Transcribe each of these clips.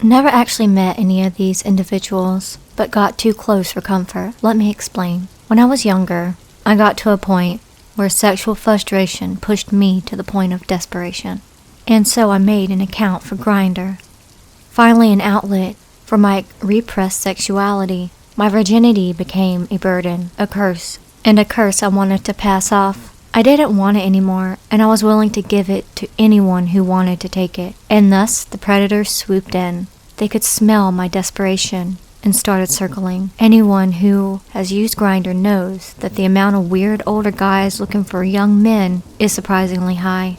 Never actually met any of these individuals, but got too close for comfort. Let me explain. When I was younger, I got to a point where sexual frustration pushed me to the point of desperation. And so I made an account for Grindr. Finally an outlet for my repressed sexuality. My virginity became a burden, a curse, and a curse I wanted to pass off. I didn't want it anymore, and I was willing to give it to anyone who wanted to take it. And thus, the predators swooped in. They could smell my desperation and started circling. Anyone who has used Grindr knows that the amount of weird older guys looking for young men is surprisingly high.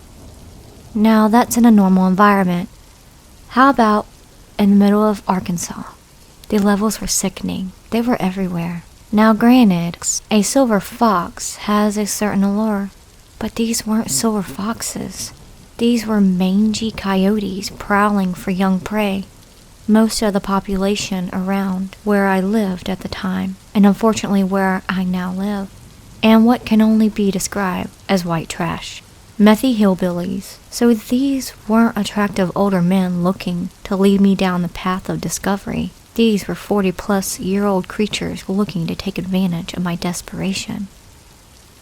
Now, that's in a normal environment. How about in the middle of Arkansas? The levels were sickening. They were everywhere. Now granted, a silver fox has a certain allure, but these weren't silver foxes. These were mangy coyotes prowling for young prey. Most of the population around where I lived at the time, and unfortunately where I now live, and what can only be described as white trash. Methy hillbillies. So these weren't attractive older men looking to lead me down the path of discovery. These were 40-plus-year-old creatures looking to take advantage of my desperation.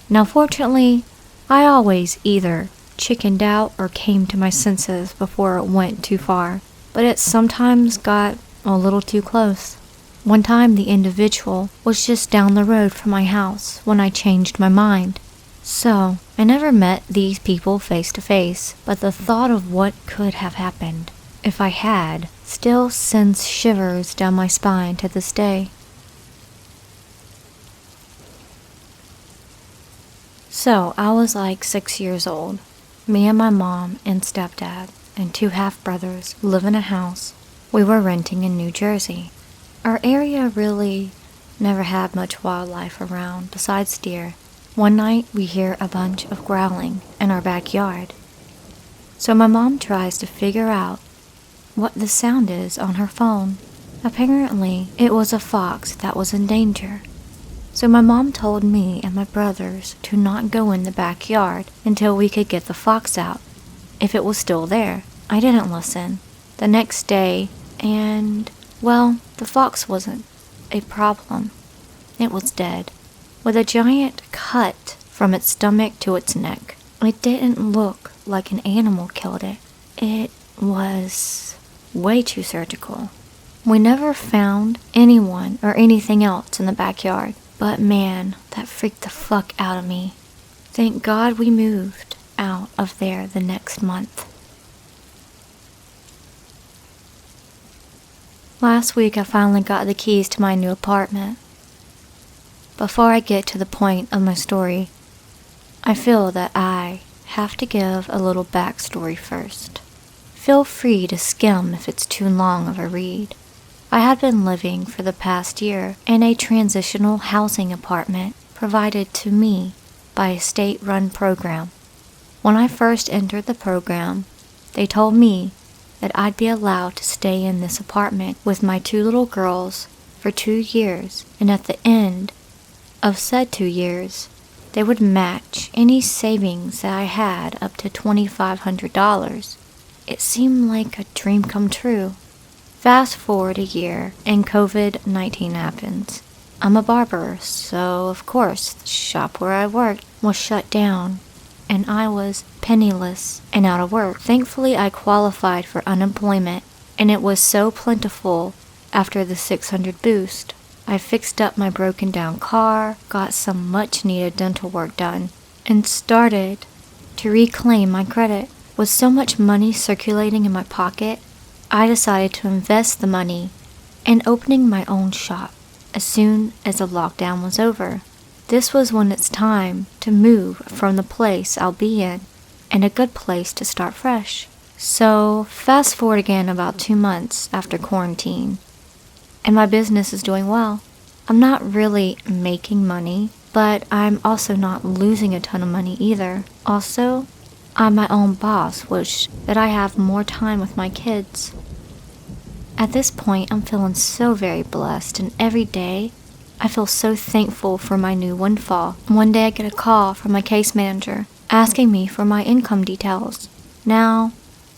Now fortunately, I always either chickened out or came to my senses before it went too far, but it sometimes got a little too close. One time the individual was just down the road from my house when I changed my mind. So, I never met these people face to face, but the thought of what could have happened if I had still sends shivers down my spine to this day. So, I was like 6 years old. Me and my mom and stepdad and 2 half-brothers live in a house we were renting in New Jersey. Our area really never had much wildlife around besides deer. One night we hear a bunch of growling in our backyard. So my mom tries to figure out what the sound is on her phone. Apparently, it was a fox that was in danger. So my mom told me and my brothers to not go in the backyard until we could get the fox out, if it was still there. I didn't listen. The next day, the fox wasn't a problem. It was dead, with a giant cut from its stomach to its neck. It didn't look like an animal killed it. It was way too surgical. We never found anyone or anything else in the backyard, but man, that freaked the fuck out of me. Thank God we moved out of there the next month. Last week I finally got the keys to my new apartment. Before I get to the point of my story, I feel that I have to give a little backstory first. Feel free to skim if it's too long of a read. I had been living for the past year in a transitional housing apartment provided to me by a state-run program. When I first entered the program, they told me that I'd be allowed to stay in this apartment with my 2 little girls for 2 years, and at the end of said 2 years, they would match any savings that I had up to $2,500. It seemed like a dream come true. Fast forward a year, and COVID-19 happens. I'm a barber, so of course the shop where I worked was shut down, and I was penniless and out of work. Thankfully, I qualified for unemployment, and it was so plentiful after the 600 boost. I fixed up my broken down car, got some much needed dental work done, and started to reclaim my credit. With so much money circulating in my pocket, I decided to invest the money in opening my own shop as soon as the lockdown was over. This was when it's time to move from the place I'll be in and a good place to start fresh. So fast forward again about 2 months after quarantine, and my business is doing well. I'm not really making money, but I'm also not losing a ton of money either. Also, I'm my own boss, which that I have more time with my kids. At this point, I'm feeling so very blessed, and every day, I feel so thankful for my new windfall. One day I get a call from my case manager asking me for my income details. Now,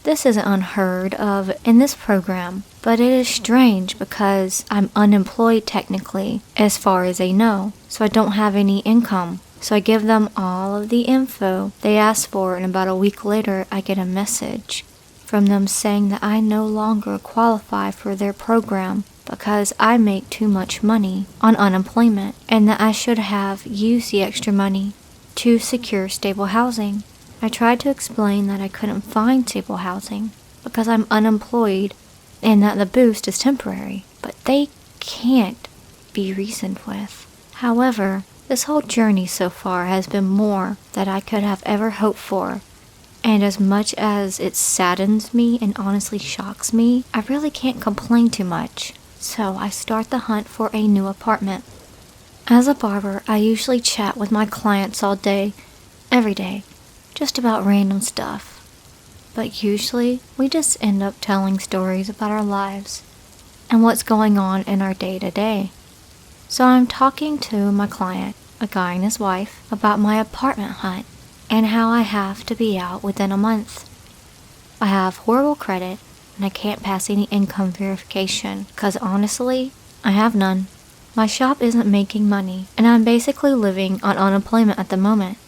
This isn't unheard of in this program, but it is strange because I'm unemployed technically, as far as they know, so I don't have any income. So I give them all of the info they asked for, and about a week later I get a message from them saying that I no longer qualify for their program because I make too much money on unemployment, and that I should have used the extra money to secure stable housing. I tried to explain that I couldn't find stable housing because I'm unemployed and that the boost is temporary, but they can't be reasoned with. However, this whole journey so far has been more than I could have ever hoped for, and as much as it saddens me and honestly shocks me, I really can't complain too much. So I start the hunt for a new apartment. As a barber, I usually chat with my clients all day, every day, just about random stuff. But usually, we just end up telling stories about our lives and what's going on in our day-to-day. So I'm talking to my client, a guy and his wife, about my apartment hunt and how I have to be out within a month. I have horrible credit and I can't pass any income verification because honestly, I have none. My shop isn't making money and I'm basically living on unemployment at the moment.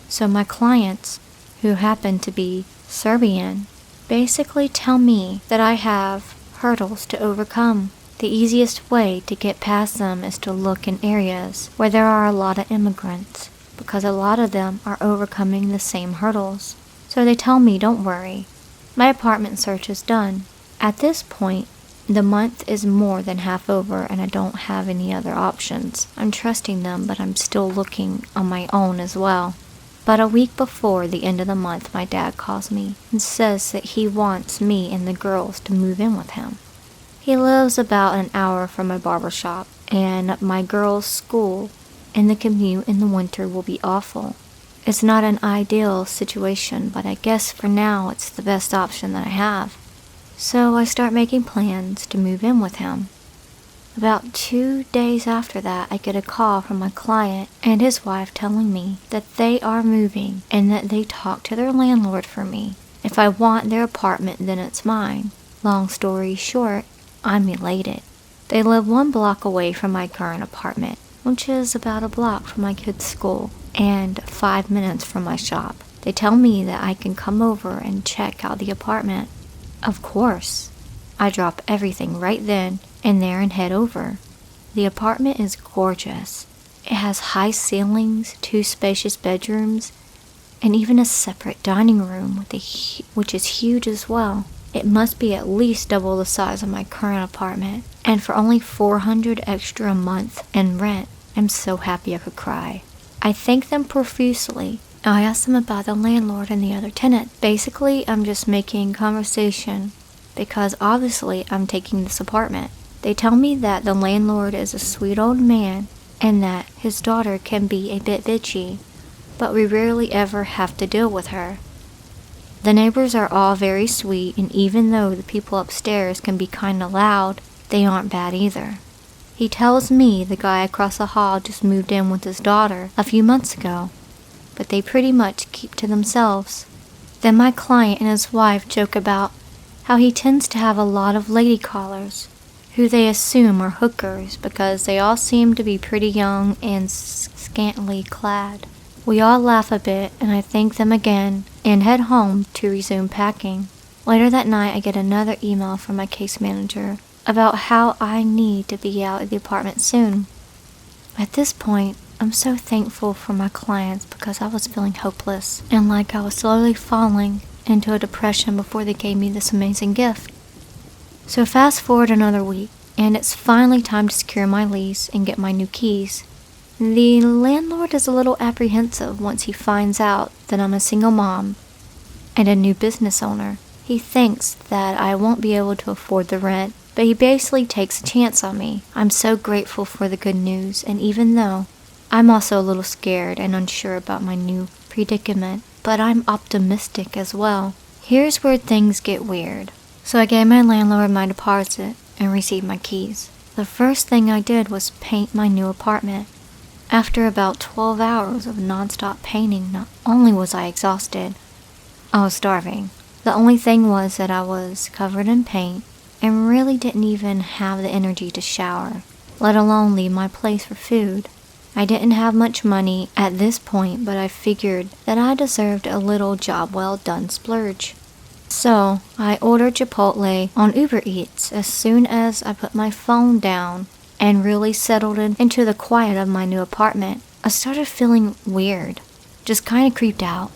So my clients, who happen to be Serbian, basically tell me that I have hurdles to overcome. The easiest way to get past them is to look in areas where there are a lot of immigrants, because a lot of them are overcoming the same hurdles. So they tell me, don't worry, my apartment search is done. At this point, the month is more than half over and I don't have any other options. I'm trusting them, but I'm still looking on my own as well. But a week before the end of the month, my dad calls me and says that he wants me and the girls to move in with him. He lives about an hour from my barber shop, and my girls' school and the commute in the winter will be awful. It's not an ideal situation, but I guess for now it's the best option that I have. So I start making plans to move in with him. About 2 days after that, I get a call from my client and his wife telling me that they are moving and that they talked to their landlord for me. If I want their apartment, then it's mine. Long story short, I'm elated. They live 1 block away from my current apartment, which is about a block from my kids' school and 5 minutes from my shop. They tell me that I can come over and check out the apartment. Of course, I drop everything right then and there and head over. The apartment is gorgeous. It has high ceilings, 2 spacious bedrooms, and even a separate dining room which is huge as well. It must be at least double the size of my current apartment, and for only $400 extra a month in rent, I'm so happy I could cry. I thank them profusely. I ask them about the landlord and the other tenant. Basically, I'm just making conversation because obviously I'm taking this apartment. They tell me that the landlord is a sweet old man and that his daughter can be a bit bitchy, but we rarely ever have to deal with her. The neighbors are all very sweet, and even though the people upstairs can be kinda loud, they aren't bad either. He tells me the guy across the hall just moved in with his daughter a few months ago, but they pretty much keep to themselves. Then my client and his wife joke about how he tends to have a lot of lady callers, who they assume are hookers because they all seem to be pretty young and scantily clad. We all laugh a bit, and I thank them again and head home to resume packing. Later that night, I get another email from my case manager about how I need to be out of the apartment soon. At this point, I'm so thankful for my clients because I was feeling hopeless and like I was slowly falling into a depression before they gave me this amazing gift. So fast forward another week, and it's finally time to secure my lease and get my new keys. The landlord is a little apprehensive once he finds out that I'm a single mom and a new business owner. He thinks that I won't be able to afford the rent, but he basically takes a chance on me. I'm so grateful for the good news, and even though I'm also a little scared and unsure about my new predicament, but I'm optimistic as well. Here's where things get weird. So I gave my landlord my deposit and received my keys. The first thing I did was paint my new apartment. After about 12 hours of non-stop painting, not only was I exhausted, I was starving. The only thing was that I was covered in paint and really didn't even have the energy to shower, let alone leave my place for food. I didn't have much money at this point, but I figured that I deserved a little job well done splurge. So I ordered Chipotle on Uber Eats as soon as I put my phone down and really settled into the quiet of my new apartment. I started feeling weird, just kind of creeped out.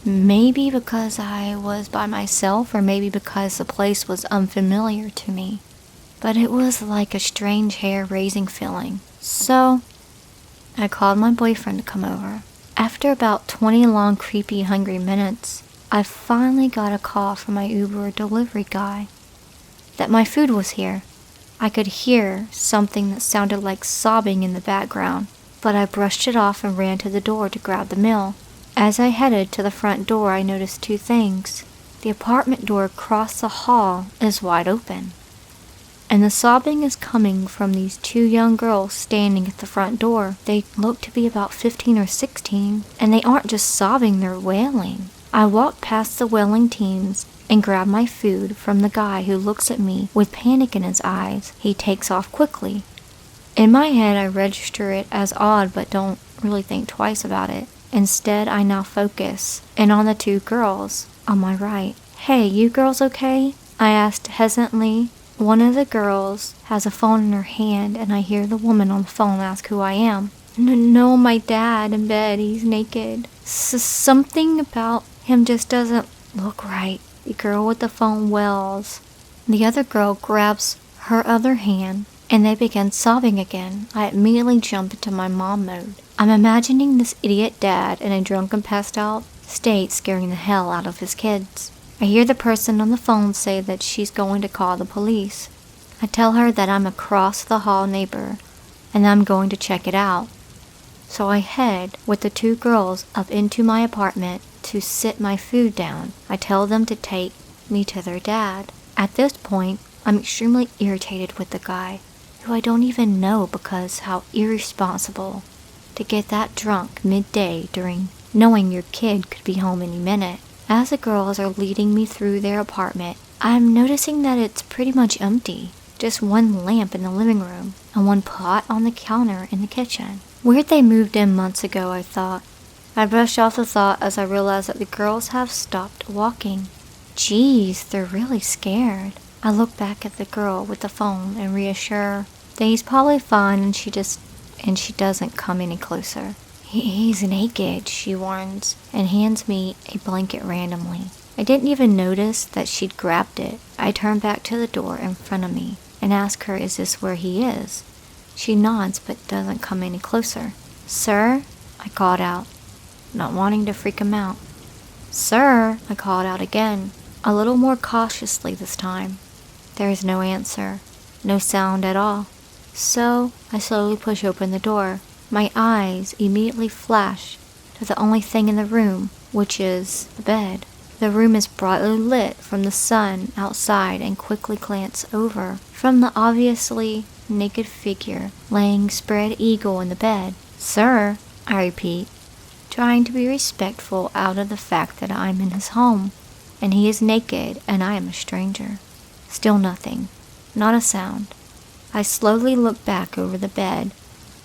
Maybe because I was by myself, or maybe because the place was unfamiliar to me. But it was like a strange hair-raising feeling. So I called my boyfriend to come over. After about 20 long, creepy, hungry minutes, I finally got a call from my Uber delivery guy that my food was here. I could hear something that sounded like sobbing in the background, but I brushed it off and ran to the door to grab the meal. As I headed to the front door, I noticed two things. The apartment door across the hall is wide open, and the sobbing is coming from these two young girls standing at the front door. They look to be about 15 or 16, and they aren't just sobbing, they're wailing. I walked past the wailing teens and grabbed my food from the guy who looks at me with panic in his eyes. He takes off quickly. In my head, I register it as odd but don't really think twice about it. Instead, I now focus in on the two girls on my right. "Hey, you girls okay?" I asked hesitantly. One of the girls has a phone in her hand, and I hear the woman on the phone ask who I am. No, my dad in bed, he's naked. Something about him just doesn't look right." The girl with the phone wails. The other girl grabs her other hand, and they begin sobbing again. I immediately jump into my mom mode. I'm imagining this idiot dad in a drunken, passed out state scaring the hell out of his kids. I hear the person on the phone say that she's going to call the police. I tell her that I'm a across-the-hall neighbor and I'm going to check it out. So I head with the two girls up into my apartment to sit my food down. I tell them to take me to their dad. At this point, I'm extremely irritated with the guy, who I don't even know, because how irresponsible to get that drunk midday during knowing your kid could be home any minute. As the girls are leading me through their apartment, I'm noticing that it's pretty much empty. Just one lamp in the living room and one pot on the counter in the kitchen. Weird they moved in months ago, I thought. I brushed off the thought as I realized that the girls have stopped walking. Geez, they're really scared. I look back at the girl with the phone and reassure her that he's probably fine, and she doesn't come any closer. He's naked, she warns, and hands me a blanket randomly. I didn't even notice that she'd grabbed it. I turn back to the door in front of me and ask her, is this where he is? She nods but doesn't come any closer. "Sir?" I called out, not wanting to freak him out. "Sir?" I called out again, a little more cautiously this time. There is no answer, no sound at all. So I slowly push open the door. My eyes immediately flash to the only thing in the room, which is the bed. The room is brightly lit from the sun outside, and quickly glance over from the obviously naked figure laying spread eagle in the bed. "Sir," I repeat, trying to be respectful out of the fact that I'm in his home, and he is naked and I am a stranger. Still nothing, not a sound. I slowly look back over the bed.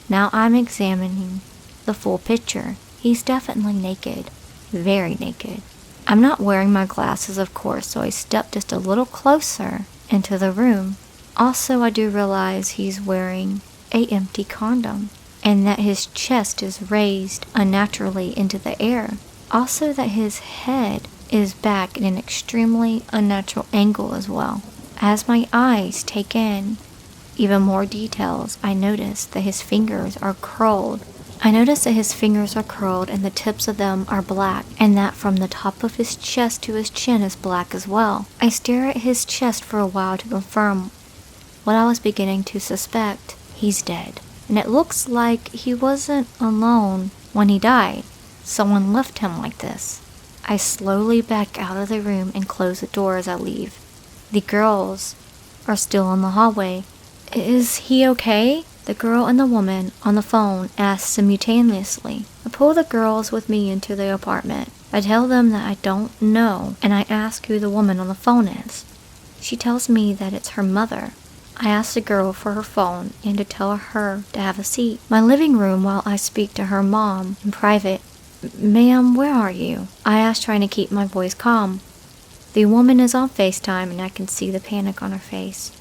Now I'm examining the full picture. He's definitely naked, very naked. I'm not wearing my glasses, of course, so I step just a little closer into the room. Also, I do realize he's wearing an empty condom, and that his chest is raised unnaturally into the air. Also, that his head is back in an extremely unnatural angle as well. As my eyes take in even more details, I notice that his fingers are curled. And the tips of them are black, and that from the top of his chest to his chin is black as well. I stare at his chest for a while to confirm what I was beginning to suspect. He's dead. And it looks like he wasn't alone when he died. Someone left him like this. I slowly back out of the room and close the door as I leave. The girls are still in the hallway. "Is he okay?" the girl and the woman on the phone asked simultaneously. I pull the girls with me into the apartment. I tell them that I don't know, and I ask who the woman on the phone is. She tells me that it's her mother. I ask the girl for her phone and to tell her to have a seat in my living room while I speak to her mom in private. "Ma'am, where are you?" I ask, trying to keep my voice calm. The woman is on FaceTime and I can see the panic on her face.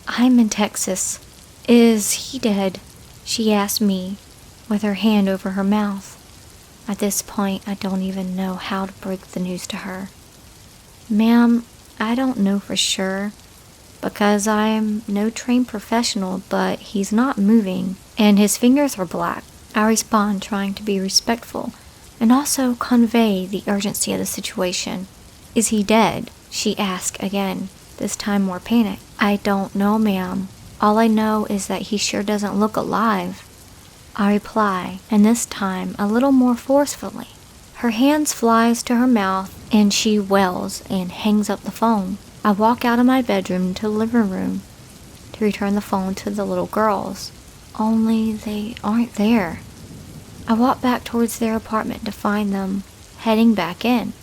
"I'm in Texas. Is he dead?" she asked me with her hand over her mouth. At this point, I don't even know how to break the news to her. "Ma'am, I don't know for sure because I'm no trained professional, but he's not moving and his fingers are black." I respond, trying to be respectful and also convey the urgency of the situation. "Is he dead?" she asked again, this time more panicked. "I don't know, ma'am. All I know is that he sure doesn't look alive," I reply, and this time a little more forcefully. Her hands flies to her mouth and she wails and hangs up the phone. I walk out of my bedroom to the living room to return the phone to the little girls, only they aren't there. I walk back towards their apartment to find them heading back in.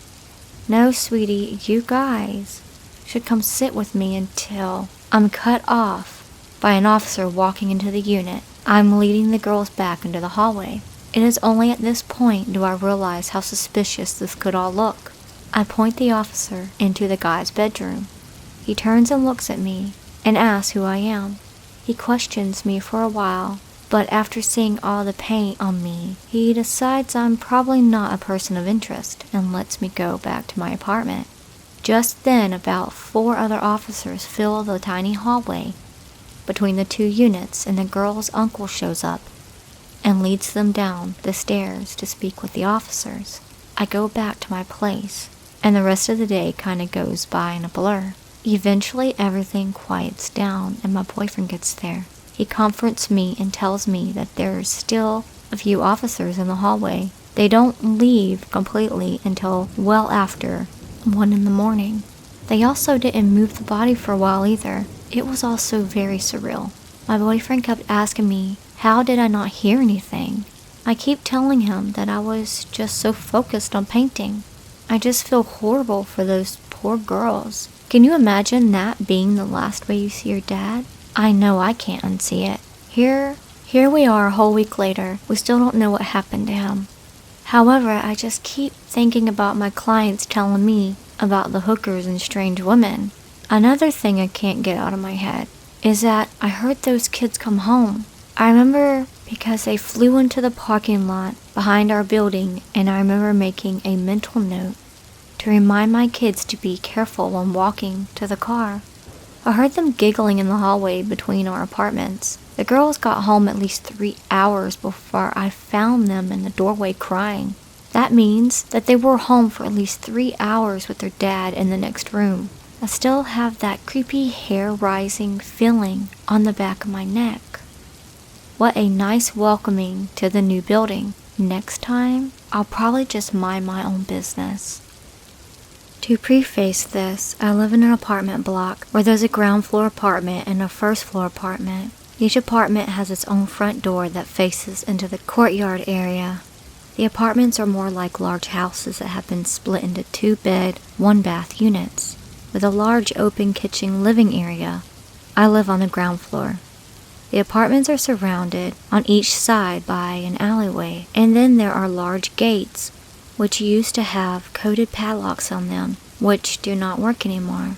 "No, sweetie, you guys should come sit with me until I'm cut off by an officer walking into the unit. I'm leading the girls back into the hallway. It is only at this point do I realize how suspicious this could all look. I point the officer into the guy's bedroom. He turns and looks at me and asks who I am. He questions me for a while, but after seeing all the paint on me, he decides I'm probably not a person of interest and lets me go back to my apartment. Just then, about 4 other officers fill the tiny hallway between the 2 units, and the girl's uncle shows up and leads them down the stairs to speak with the officers. I go back to my place, and the rest of the day kinda goes by in a blur. Eventually, everything quiets down, and my boyfriend gets there. He comforts me and tells me that there's still a few officers in the hallway. They don't leave completely until well after 1 in the morning. They also didn't move the body for a while either. It was also very surreal. My boyfriend kept asking me, how did I not hear anything? I keep telling him that I was just so focused on painting. I just feel horrible for those poor girls. Can you imagine that being the last way you see your dad? I know I can't unsee it. Here we are a whole week later. We still don't know what happened to him. However, I just keep thinking about my clients telling me about the hookers and strange women. Another thing I can't get out of my head is that I heard those kids come home. I remember because they flew into the parking lot behind our building, and I remember making a mental note to remind my kids to be careful when walking to the car. I heard them giggling in the hallway between our apartments. The girls got home at least 3 hours before I found them in the doorway crying. That means that they were home for at least 3 hours with their dad in the next room. I still have that creepy hair-rising feeling on the back of my neck. What a nice welcoming to the new building. Next time, I'll probably just mind my own business. To preface this, I live in an apartment block where there's a ground floor apartment and a first floor apartment. Each apartment has its own front door that faces into the courtyard area. The apartments are more like large houses that have been split into 2-bed, 1-bath units, with a large open kitchen living area. I live on the ground floor. The apartments are surrounded on each side by an alleyway, and then there are large gates, which used to have coded padlocks on them, which do not work anymore.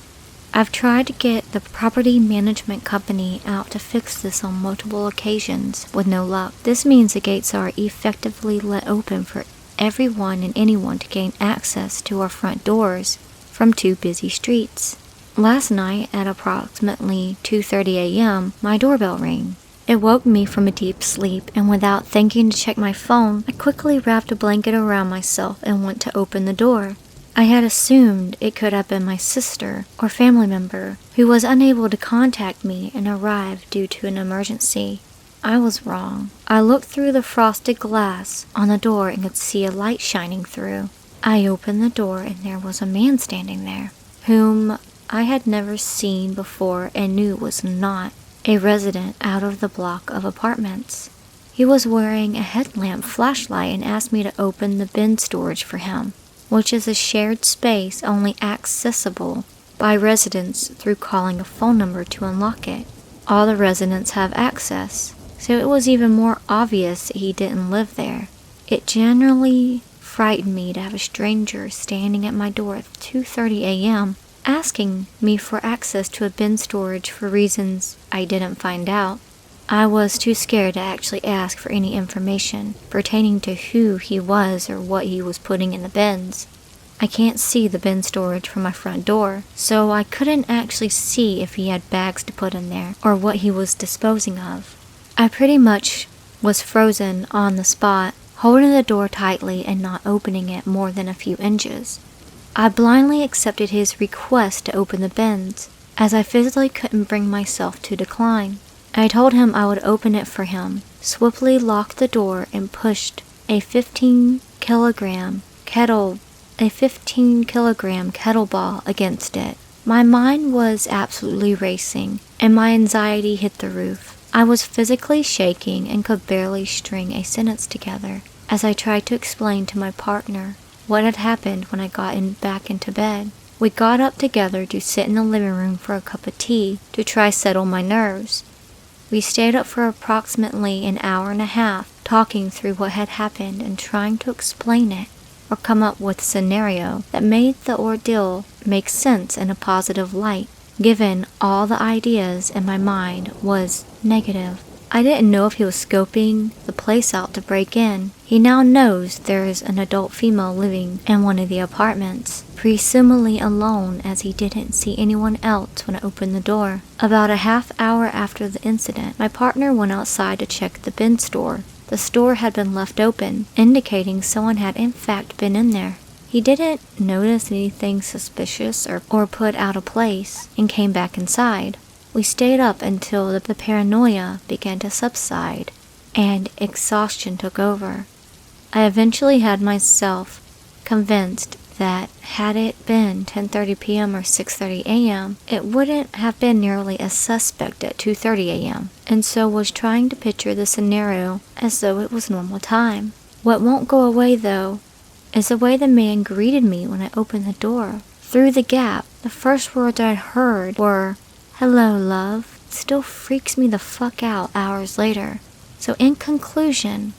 I've tried to get the property management company out to fix this on multiple occasions with no luck. This means the gates are effectively let open for everyone and anyone to gain access to our front doors from 2 busy streets. Last night at approximately 2:30 a.m., my doorbell rang. It woke me from a deep sleep, and without thinking to check my phone, I quickly wrapped a blanket around myself and went to open the door. I had assumed it could have been my sister or family member who was unable to contact me and arrived due to an emergency. I was wrong. I looked through the frosted glass on the door and could see a light shining through. I opened the door and there was a man standing there, whom I had never seen before and knew was not a resident out of the block of apartments. He was wearing a headlamp flashlight and asked me to open the bin storage for him. which is a shared space only accessible by residents through calling a phone number to unlock it. All the residents have access, so it was even more obvious that he didn't live there. It generally frightened me to have a stranger standing at my door at 2:30 a.m. asking me for access to a bin storage for reasons I didn't find out. I was too scared to actually ask for any information pertaining to who he was or what he was putting in the bins. I can't see the bin storage from my front door, so I couldn't actually see if he had bags to put in there or what he was disposing of. I pretty much was frozen on the spot, holding the door tightly and not opening it more than a few inches. I blindly accepted his request to open the bins, as I physically couldn't bring myself to decline. I told him I would open it for him, swiftly locked the door, and pushed a 15-kilogram kettlebell against it. My mind was absolutely racing, and my anxiety hit the roof. I was physically shaking and could barely string a sentence together as I tried to explain to my partner what had happened when I got back into bed. We got up together to sit in the living room for a cup of tea to try settle my nerves. We stayed up for approximately an hour and a half, talking through what had happened and trying to explain it or come up with a scenario that made the ordeal make sense in a positive light, given all the ideas in my mind was negative. I didn't know if he was scoping the place out to break in. He now knows there is an adult female living in one of the apartments, presumably alone, as he didn't see anyone else when I opened the door. About a half hour after the incident, my partner went outside to check the bin store. The store had been left open, indicating someone had in fact been in there. He didn't notice anything suspicious or put out of place, and came back inside. We stayed up until the paranoia began to subside and exhaustion took over. I eventually had myself convinced that had it been 10:30 p.m. or 6:30 a.m., it wouldn't have been nearly as suspect at 2:30 a.m., and so was trying to picture the scenario as though it was normal time. What won't go away, though, is the way the man greeted me when I opened the door. Through the gap, the first words I heard were, "Hello, love." It still freaks me the fuck out hours later. So in conclusion,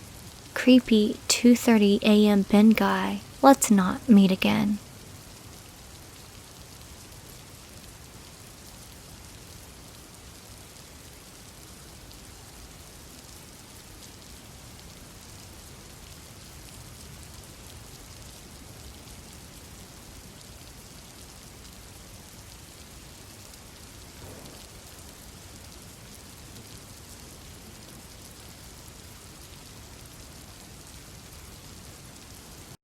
creepy 2:30 a.m. bin guy, let's not meet again.